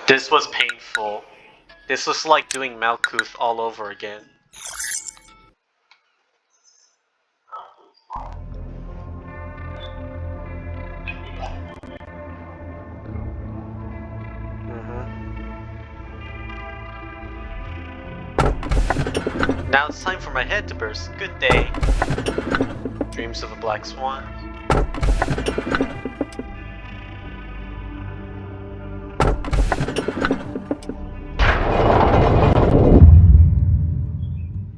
This was painful. This was like doing Malkuth all over again. Now it's time for my head to burst. Good day. Dreams of a black swan.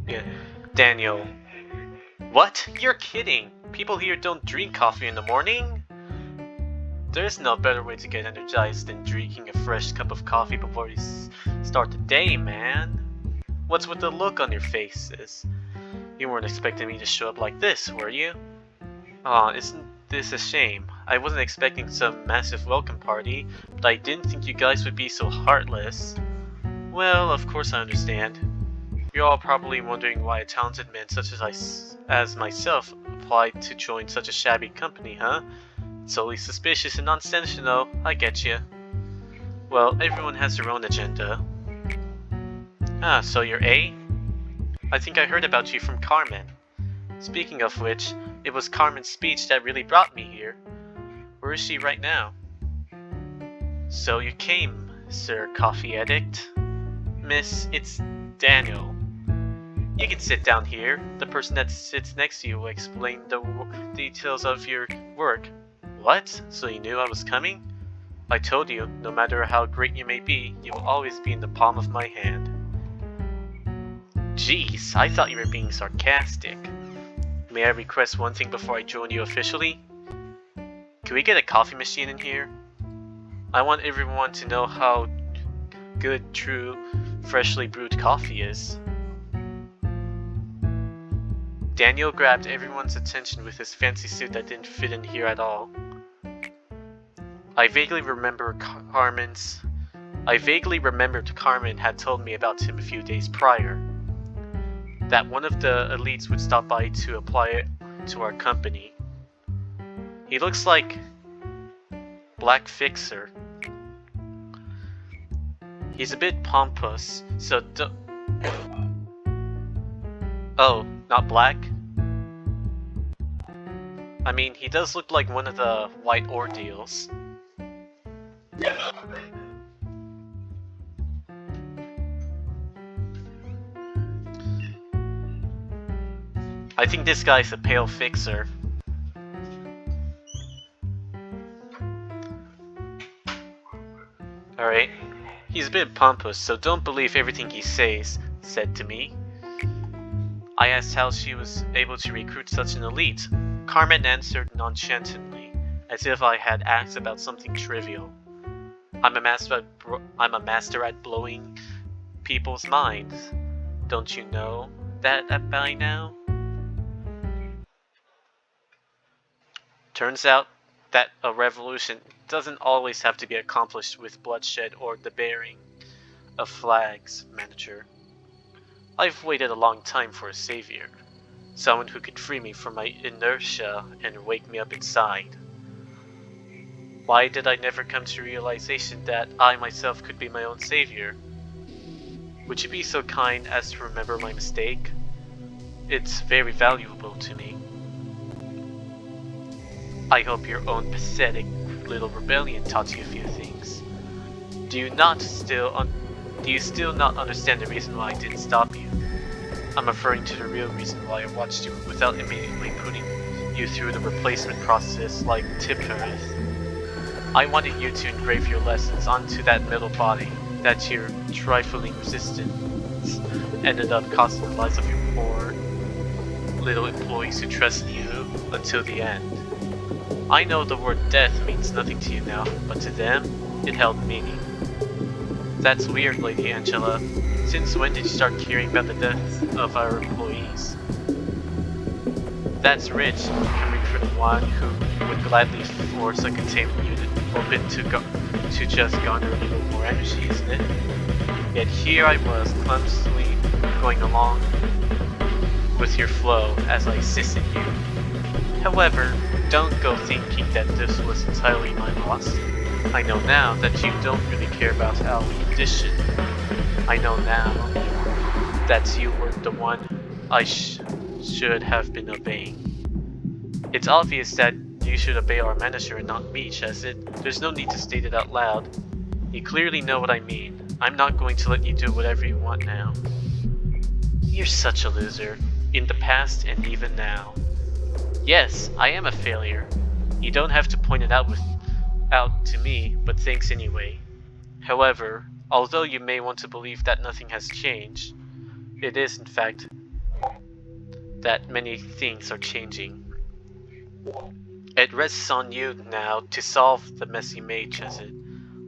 Yeah. Daniel. What? You're kidding. People here don't drink coffee in the morning? There's no better way to get energized than drinking a fresh cup of coffee before you start the day, man. What's with the look on your faces? You weren't expecting me to show up like this, were you? Aw, isn't this a shame? I wasn't expecting some massive welcome party, but I didn't think you guys would be so heartless. Well, of course I understand. You're all probably wondering why a talented man such as myself applied to join such a shabby company, huh? It's only suspicious and nonsensical, I get you. Well, everyone has their own agenda. Ah, so you're A? I think I heard about you from Carmen. Speaking of which, it was Carmen's speech that really brought me here. Where is she right now? So you came, Sir Coffee Addict. Miss, it's Daniel. You can sit down here. The person that sits next to you will explain the details of your work. What? So you knew I was coming? I told you, no matter how great you may be, you will always be in the palm of my hand. Jeez, I thought you were being sarcastic. May I request one thing before I join you officially? Can we get a coffee machine in here? I want everyone to know how good, true, freshly brewed coffee is. Daniel grabbed everyone's attention with his fancy suit that didn't fit in here at all. I vaguely remembered Carmen had told me about him a few days prior. That one of the elites would stop by to apply it to our company. He looks like Black Fixer. He's a bit pompous, so Oh, not black? I mean, he does look like one of the white ordeals. I think this guy's a pale fixer. Alright. He's a bit pompous, so don't believe everything he says, said to me. I asked how she was able to recruit such an elite. Carmen answered nonchalantly, as if I had asked about something trivial. I'm a master at blowing people's minds. Don't you know that by now? Turns out that a revolution doesn't always have to be accomplished with bloodshed or the bearing of flags, manager. I've waited a long time for a savior. Someone who could free me from my inertia and wake me up inside. Why did I never come to realization that I myself could be my own savior? Would you be so kind as to remember my mistake? It's very valuable to me. I hope your own pathetic little rebellion taught you a few things. Do you still not understand the reason why I didn't stop you? I'm referring to the real reason why I watched you without immediately putting you through the replacement process like Tipereth. I wanted you to engrave your lessons onto that metal body that your trifling resistance ended up costing the lives of your poor little employees who trusted you until the end. I know the word death means nothing to you now, but to them, it held meaning. That's weird, Lady Angela. Since when did you start caring about the death of our employees? That's rich, coming from one who would gladly force a containment unit open to just garner a little more energy, isn't it? Yet here I was, clumsily going along with your flow as I assisted you. However, don't go thinking that this was entirely my loss. I know now that you don't really care about our condition. I know now that you were the one I should have been obeying. It's obvious that you should obey our manager and not me, Chesed. There's no need to state it out loud. You clearly know what I mean. I'm not going to let you do whatever you want now. You're such a loser, in the past and even now. Yes, I am a failure. You don't have to point it out to me, but thanks anyway. However, although you may want to believe that nothing has changed, it is in fact that many things are changing. It rests on you now to solve the mess you made, Chesed.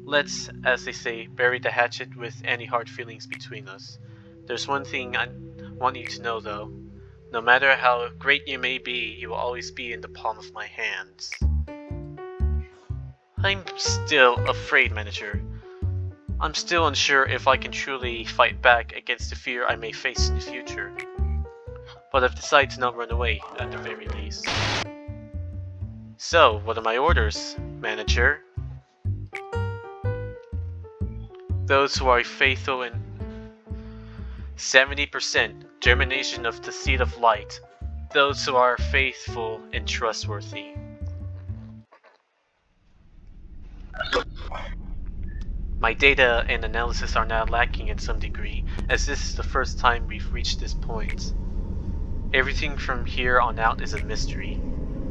Let's, as they say, bury the hatchet with any hard feelings between us. There's one thing I want you to know, though. No matter how great you may be, you will always be in the palm of my hands. I'm still afraid, Manager. I'm still unsure if I can truly fight back against the fear I may face in the future. But I've decided to not run away, at the very least. So, what are my orders, Manager? Those who are faithful in 70% germination of the seed of light. Those who are faithful and trustworthy. My data and analysis are now lacking in some degree, as this is the first time we've reached this point. Everything from here on out is a mystery.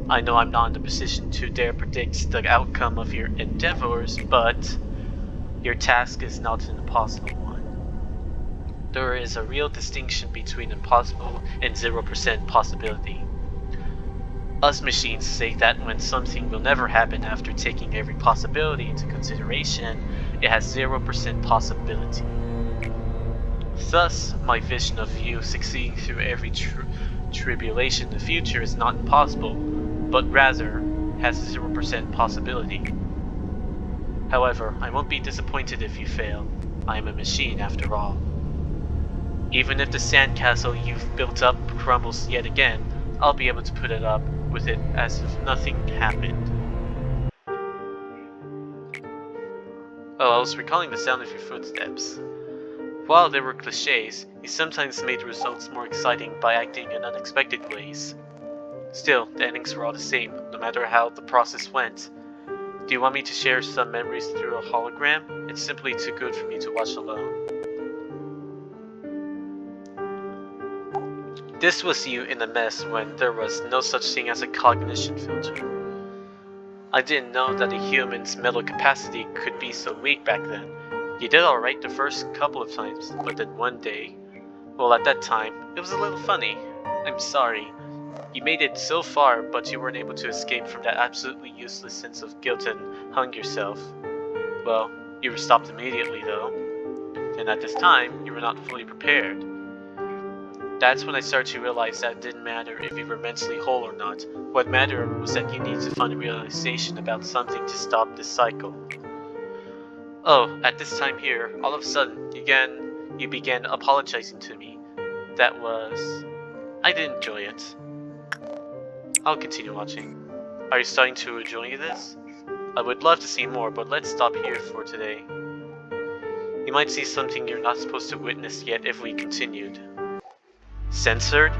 I know I'm not in the position to dare predict the outcome of your endeavors, but your task is not an impossible one. There is a real distinction between impossible and 0% possibility. Us machines say that when something will never happen after taking every possibility into consideration, it has 0% possibility. Thus, my vision of you succeeding through every tribulation in the future is not impossible, but rather has a 0% possibility. However, I won't be disappointed if you fail. I am a machine after all. Even if the sandcastle you've built up crumbles yet again, I'll be able to put it up with it as if nothing happened. Oh, I was recalling the sound of your footsteps. While there were cliches, you sometimes made the results more exciting by acting in unexpected ways. Still, the endings were all the same, no matter how the process went. Do you want me to share some memories through a hologram? It's simply too good for me to watch alone. This was you in a mess when there was no such thing as a cognition filter. I didn't know that a human's mental capacity could be so weak back then. You did alright the first couple of times, but then one day, well, at that time, it was a little funny. I'm sorry. You made it so far, but you weren't able to escape from that absolutely useless sense of guilt and hung yourself. Well, you were stopped immediately though. And at this time, you were not fully prepared. That's when I started to realize that it didn't matter if you were mentally whole or not. What mattered was that you needed to find a realization about something to stop this cycle. Oh, at this time here, all of a sudden, you began apologizing to me. That was... I didn't enjoy it. I'll continue watching. Are you starting to enjoy this? I would love to see more, but let's stop here for today. You might see something you're not supposed to witness yet if we continued. Censored?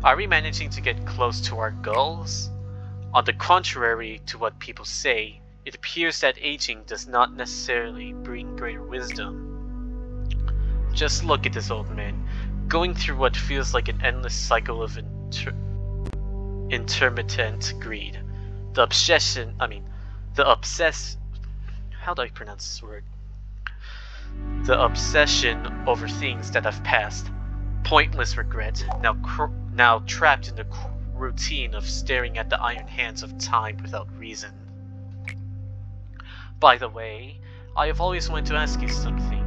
Are we managing to get close to our goals? On the contrary to what people say, it appears that aging does not necessarily bring greater wisdom. Just look at this old man, going through what feels like an endless cycle of intermittent greed. How do I pronounce this word? The obsession over things that have passed. Pointless regret, now trapped in the routine of staring at the iron hands of time without reason. By the way, I have always wanted to ask you something.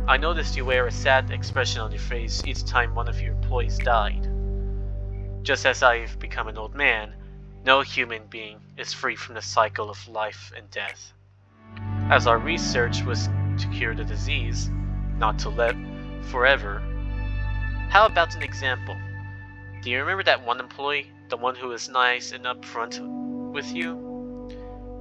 I noticed you wear a sad expression on your face each time one of your employees died. Just as I've become an old man, no human being is free from the cycle of life and death. As our research was to cure the disease, not to live forever. How about an example? Do you remember that one employee, the one who was nice and upfront with you?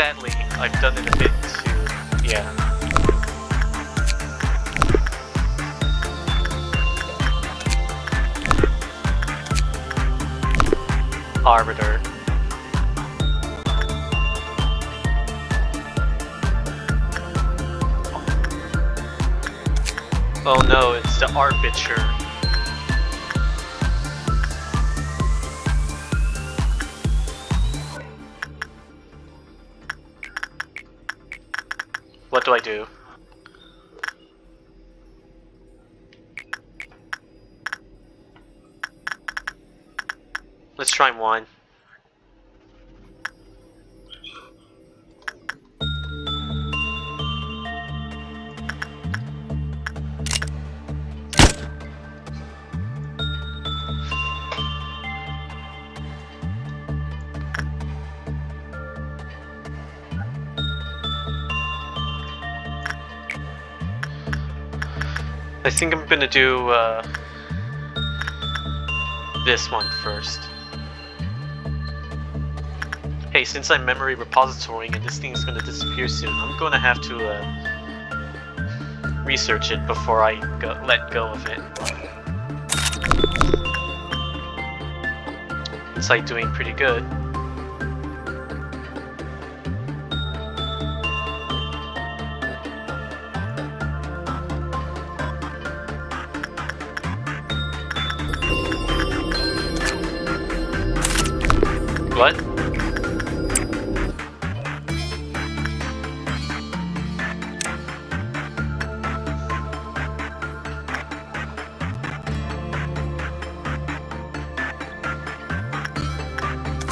Sadly, I've done it a bit too. Yeah. Arbiter. Oh no, it's the Arbiter. What do I do? Let's try one. I think I'm gonna do this one first. Hey, since I'm memory repositorying and this thing's gonna disappear soon, I'm gonna have to research it before I let go of it. It's like doing pretty good. What?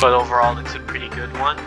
But overall, it's a pretty good one.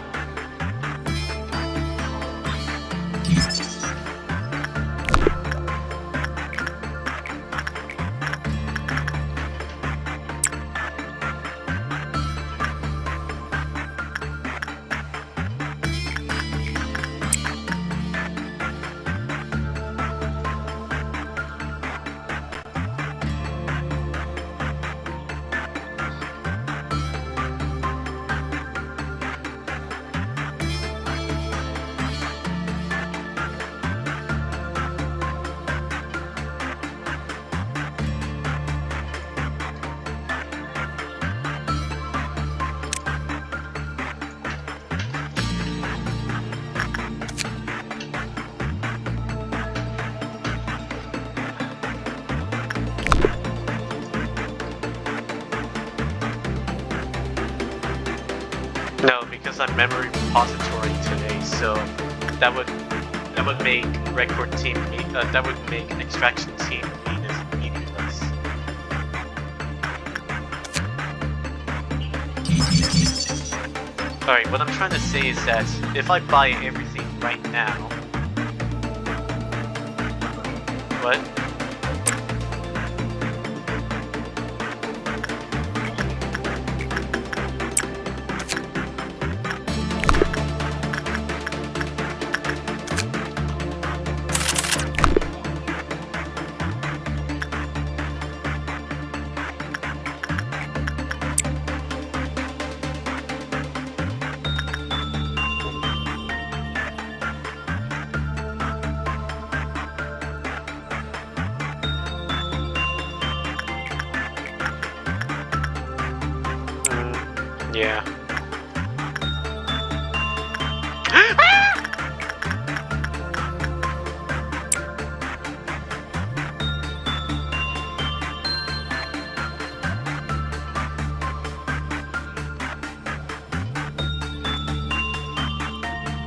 No, because I'm memory repository today, so that would make record team that would make an extraction team meaningless. Alright, what I'm trying to say is that if I buy everything right now... What? Yeah.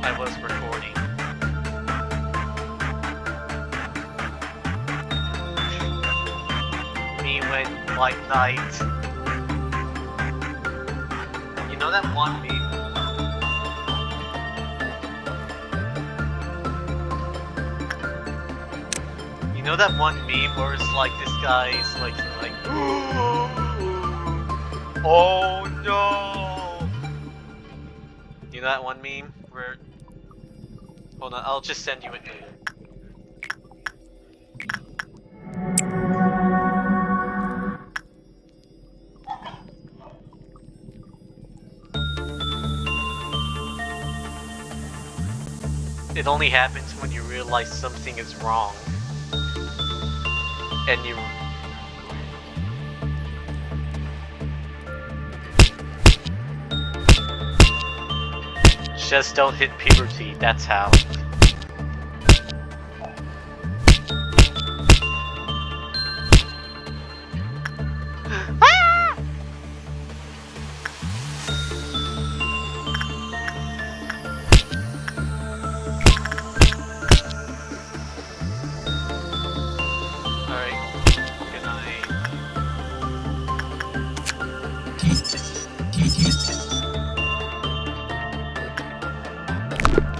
I was recording. Me went like night. You know that one meme? You know that one meme where it's like this guy's like oh no! You know that one meme where... Hold on, I'll just send you it later. It only happens when you realize something is wrong. And you... Just don't hit puberty, that's how.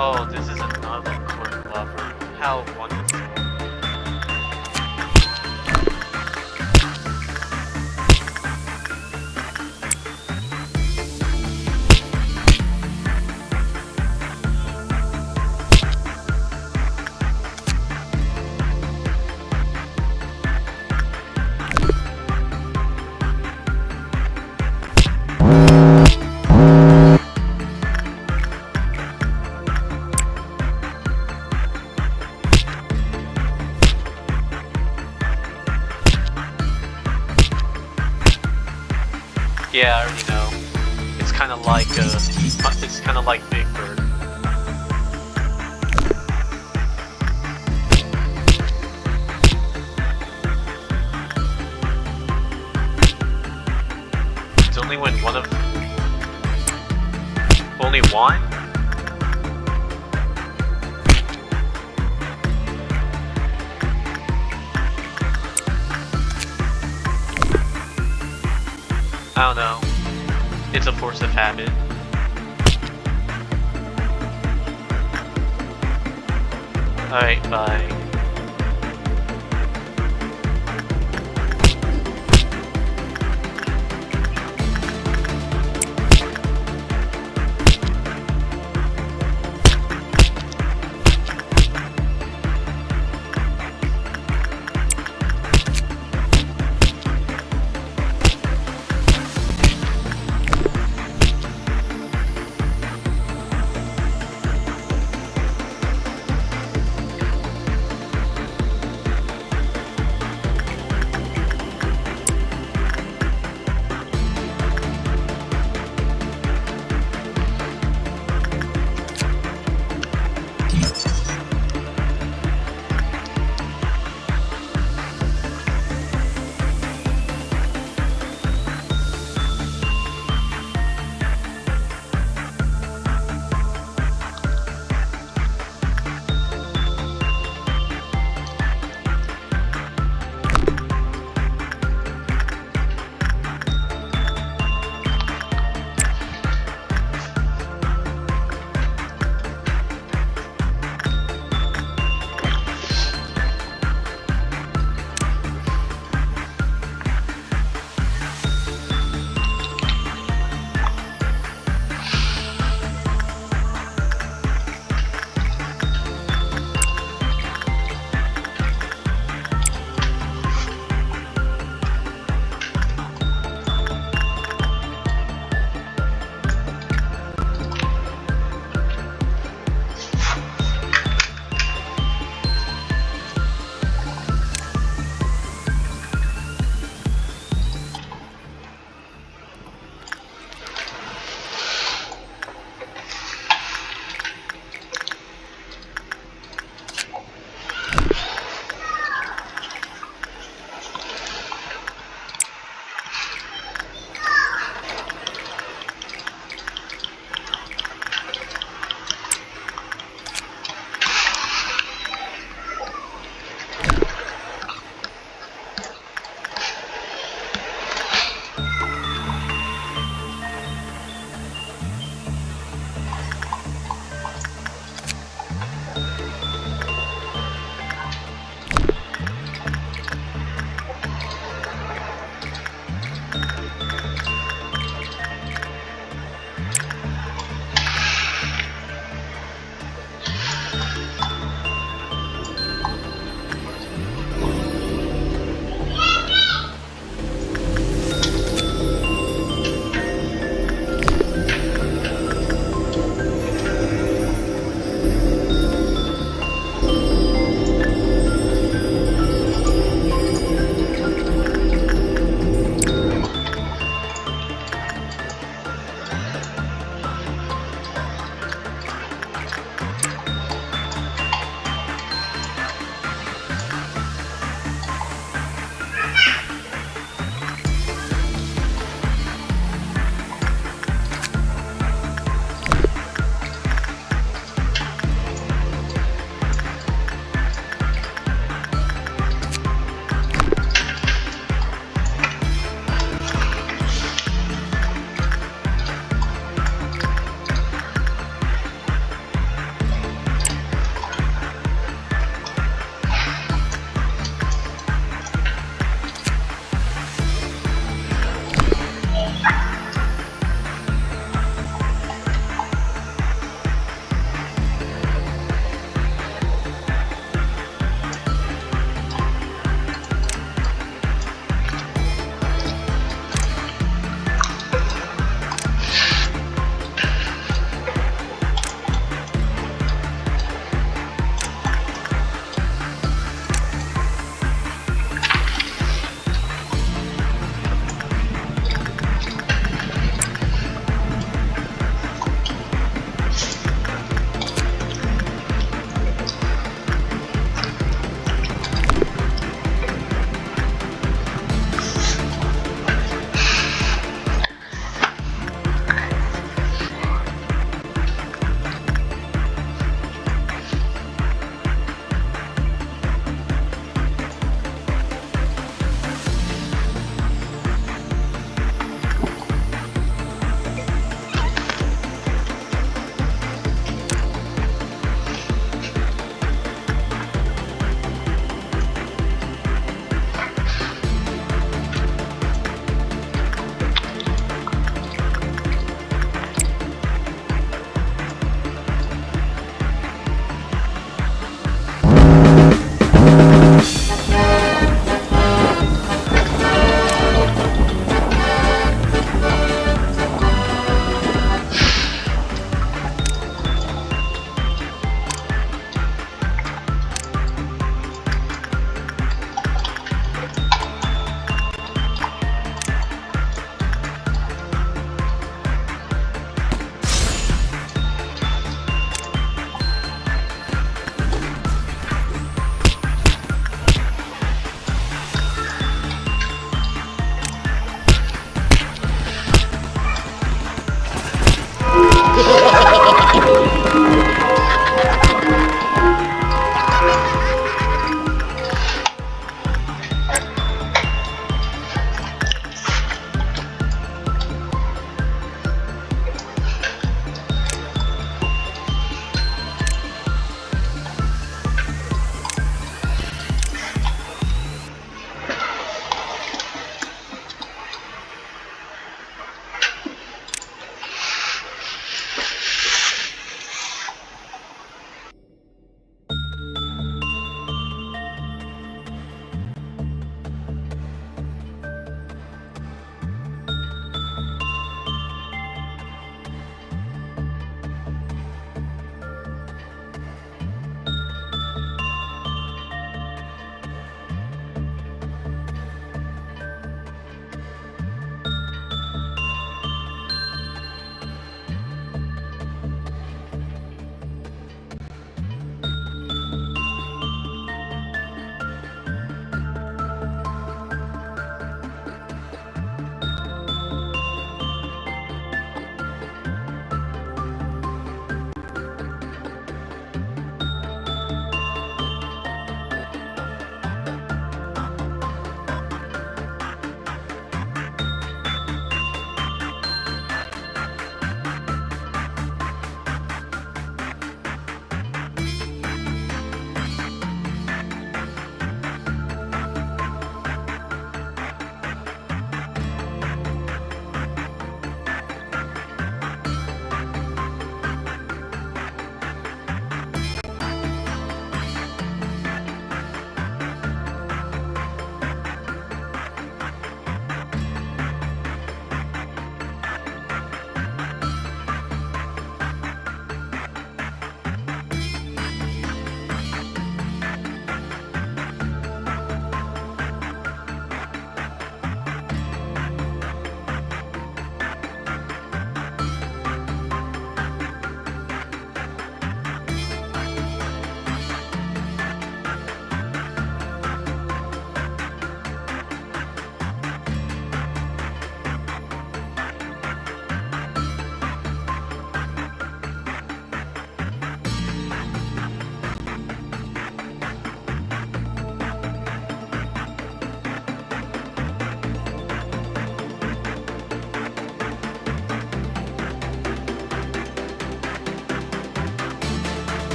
Oh, this is another Corp lover. How wonderful. Yeah, I already know. It's kind of like Big Bird. It's only when only one? I don't know. It's a force of habit. Alright, bye.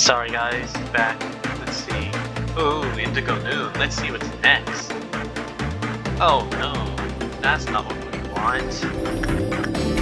Sorry guys, back. Let's see. Ooh, Indigo Noon. Let's see what's next. Oh no, that's not what we want.